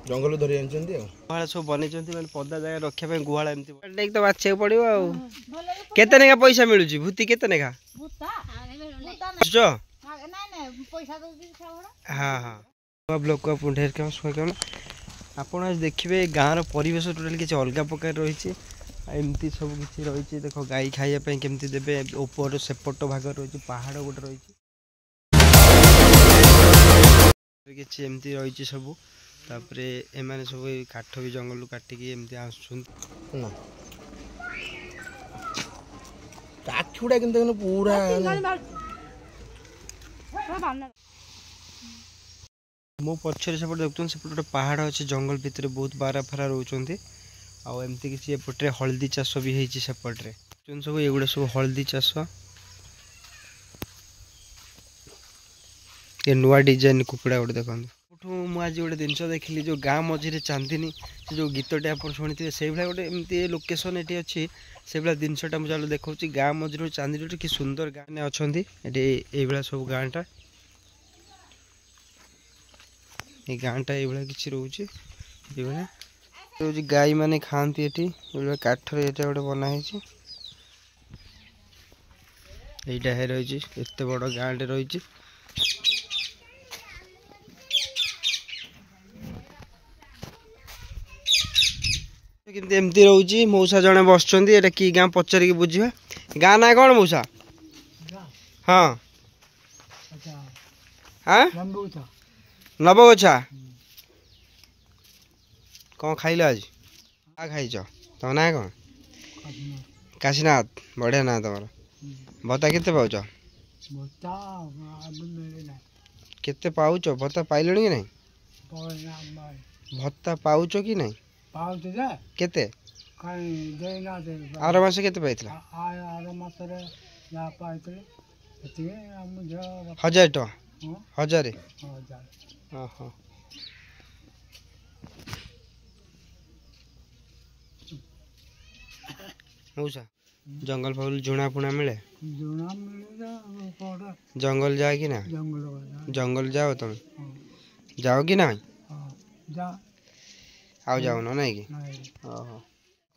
जंगल धरी आनछन्ती गुहाल सब बनेछन्ती माने पदा जगह रखिया पे गुहाल एमती डेक तो बाछे पड़िबो आ केते नेका पैसा मिलुची भूति केते नेका भूता जो पैसा दो हां हां ब्लॉक को पुंढेर के सो के आपण आज देखिबे गाँव परिवेश टोटल किसी अलग प्रकार रही एमती सब किसी रही देखो गाई खाइबा केमती देबे ऊपर सेपट भाग रही पहाड़ गोटे रही किसी एमती रही सब तापर एमाने सब काठ भी जंगल काटिकी एमती आसुन ना काठुड़ा किंतु पूरा मो पछरे सेपटे देखुन सेपटे गोटे पहाड़ अच्छे जंगल भितर बहुत बारा फारा रोचंती आउ एमती किसी एपटे हल्दी चाष भी होती सेपटे सब एगुड़ा सब हल्दी चाष ये नुआ डिजाइन कुकुड़ा गोटे देखते मुझे आज गोटे जिन देखिली जो गाँ मझे चांदनी से जो गीतटे आप शुणी से भाई गोटे एमती लोकेशन ये अच्छी से भाई जिनसा मुझे देखा गाँ मझे चांदनी कि सुंदर गाँ अच्छा ये सब गाँटा ये गाँटा ये किसी रोचे गाई माने खाती ये काठर ये गोटे बनाई यहीटा है रही एत बड़ गाँटे रही एमती रोचे मौसा जड़े बस कि गाँ पचारिक बुझे गाँ ना कौन मौसा हाँ हाँ नवगछा कौन खाइल आज क्या खाइच तुम ना कौन काशीनाथ बढ़िया ना तुम भत्ता केते पाउच केते पाउच भत्ता पाइल कि नहीं भत्ता पाउच कि नहीं केते आर मास केते पाइथिला 1000 टका 1000 हाँ मौसा जंगल फल जुणा पुणा मिले जंगल जाए कि ना जंगल जाओ तुम जाओ कि ना आउ जाओ ना नहीं कि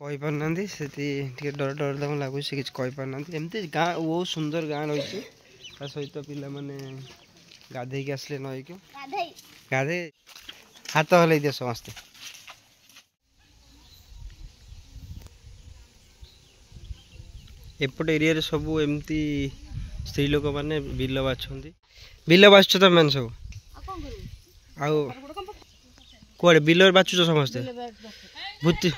कही पारना से डर डर तुम लगुच किसी कही पारना एमती गाँ बहुत सुंदर गाँ रही सहित पिला माने गाधे के आसले नई को गाधे हाथ हल दिए समस्ते एपट एरिया सब एमती स्त्री लोक मैंने बिल बाछुंती बिल बाछुच तुम मैंने सब आउ कौड़े बिल बाछुच समस्ते भूति